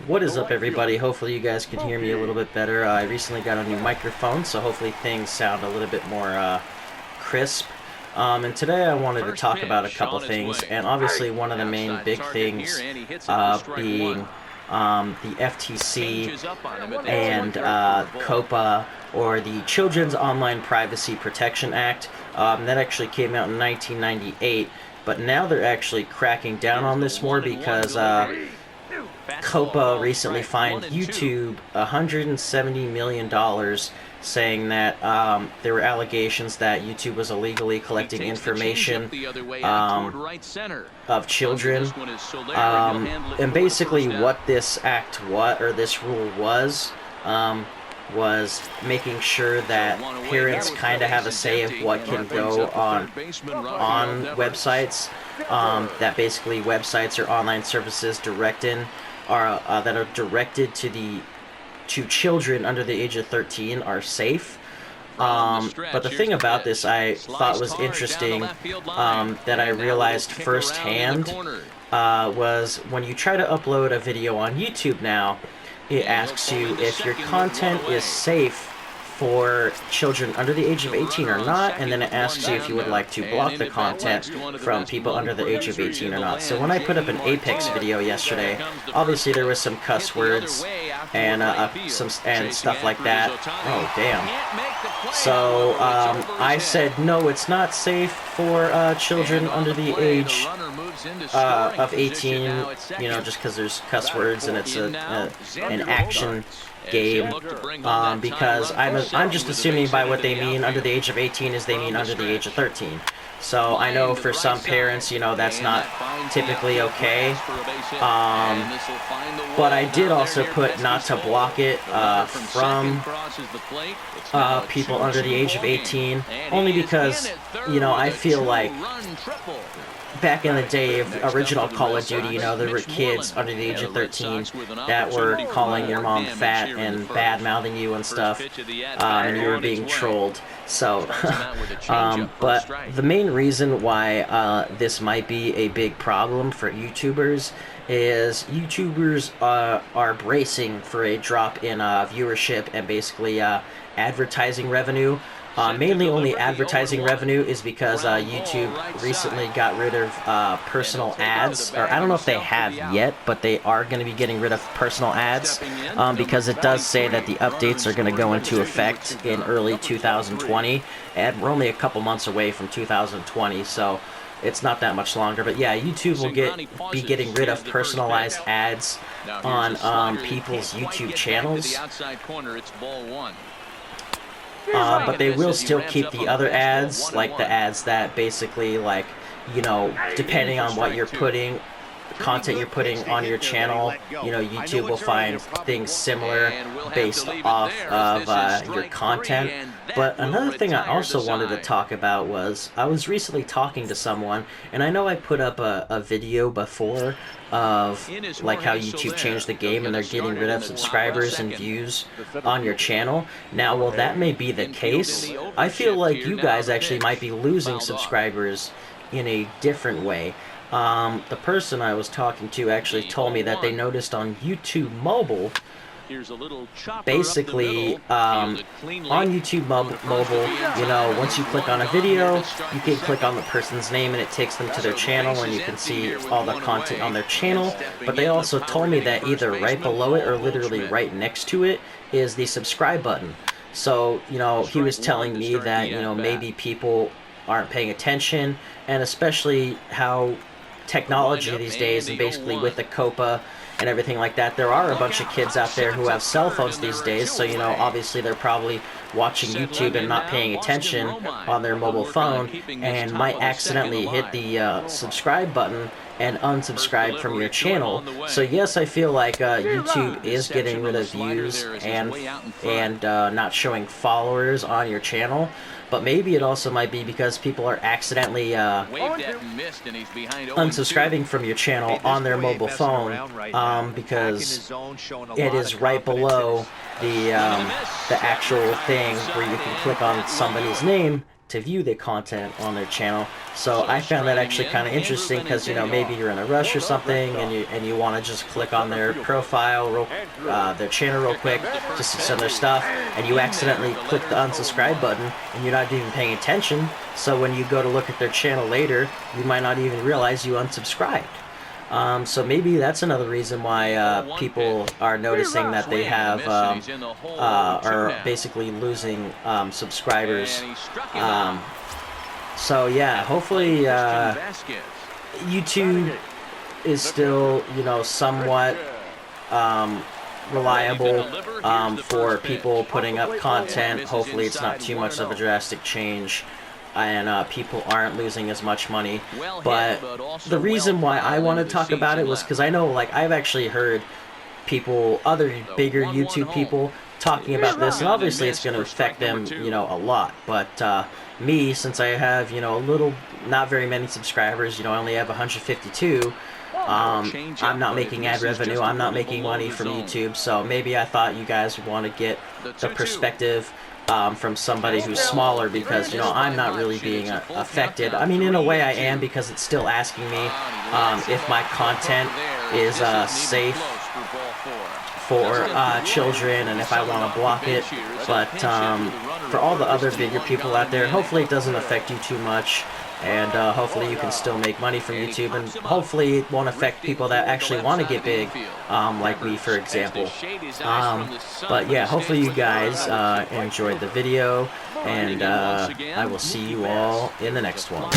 What is up, everybody? Hopefully you guys can hear me a little bit better. I recently got a new microphone, so hopefully things sound a little bit more crisp. And today I wanted to talk about a couple things, and obviously one of the main big things being the FTC and COPPA, or the Children's Online Privacy Protection Act. That actually came out in 1998, but now they're actually cracking down on this more because COPPA recently fined YouTube $170 million, saying that there were allegations that YouTube was illegally collecting information of children. And basically what this act or this rule was making sure that parents kind of have a say of what can go on websites. That basically websites or online services that are directed to children under the age of 13 are safe. But the thing about this I thought was interesting, that I realized firsthand, was when you try to upload a video on YouTube now, it asks you if your content is safe for children under the age of 18 or not, and then it asks you if you would like to block the content from people under the age of 18 or not. So when I put up an Apex video yesterday, obviously there was some cuss words and stuff like that. Oh damn. So I said no, it's not safe for children under the age of 18, you know, just because there's cuss words and it's an action game, because I'm just assuming by what they mean under the age of 18 is they mean under the age of 13. So I know for some parents, you know, that's not typically okay. But I did also put not to block it from people under the age of 18, only because, you know, I feel like back in the day of original Call of Duty, you know, there were kids under the age of 13 that were calling your mom fat and bad-mouthing you and stuff, and you were being trolled. So, but the main reason why this might be a big problem for YouTubers is YouTubers are bracing for a drop in viewership and basically advertising revenue. Mainly only advertising revenue is because YouTube recently got rid of personal ads, or I don't know if they have yet, but they are going to be getting rid of personal ads, because it does say that the updates are going to go into effect in early 2020, and we're only a couple months away from 2020, so it's not that much longer. But yeah, YouTube will be getting rid of personalized ads on people's YouTube channels. But they will still keep the other ads, like the ads that basically, like, you know, depending on what you're putting, content you're putting on your channel, you know, YouTube will find things similar based off of your content. But another thing I also wanted to talk about was, I was recently talking to someone, and I know I put up a video before of like how YouTube changed the game and they're getting rid of subscribers and views on your channel. Now, while that may be the case, I feel like you guys actually might be losing subscribers in a different way. The person I was talking to actually told me that they noticed on YouTube mobile, basically, on YouTube mobile, you know, once you click on a video, you can click on the person's name and it takes them to their channel and you can see all the content on their channel. But they also told me that either right below it or literally right next to it is the subscribe button. So, you know, he was telling me that, you know, maybe people aren't paying attention, and especially how technology these days, and basically with the COPPA and everything like that, there are a bunch of kids out there who have cell phones these days, so, you know, obviously they're probably watching YouTube and not paying attention on their mobile phone, and might accidentally hit the subscribe button and unsubscribe from your channel. So yes, I feel like YouTube is getting rid of views and not showing followers on your channel. But maybe it also might be because people are accidentally unsubscribing from your channel on their mobile phone, because it is right below the actual thing where you can click on somebody's name to view the content on their channel. So I found that actually kind of interesting because, you know, maybe you're in a rush or something and you want to just click on their profile, their channel real quick, just to see their stuff, and you accidentally click the unsubscribe button and you're not even paying attention. So when you go to look at their channel later, you might not even realize you unsubscribed. So maybe that's another reason why people are noticing that they have are basically losing subscribers. So yeah, hopefully YouTube is still, you know, somewhat reliable for people putting up content. Hopefully it's not too much of a drastic change, and people aren't losing as much money. But the reason why I want to talk about it was because I know, like, I've actually heard people, other bigger YouTube people, talking about this, and obviously it's going to affect them, you know, a lot. But me, since I have, you know, not very many subscribers, you know, I only have 152. I'm not making ad revenue, I'm not making money from YouTube, so maybe I thought you guys would want to get the perspective from somebody who's smaller, because, you know, I'm not really being affected. I mean, in a way I am, because it's still asking me if my content is safe for children and if I want to block it. But for all the other bigger people out there, hopefully it doesn't affect you too much, and hopefully you can still make money from YouTube, and hopefully it won't affect people that actually want to get big, like me, for example. But yeah, hopefully you guys enjoyed the video, and I will see you all in the next one.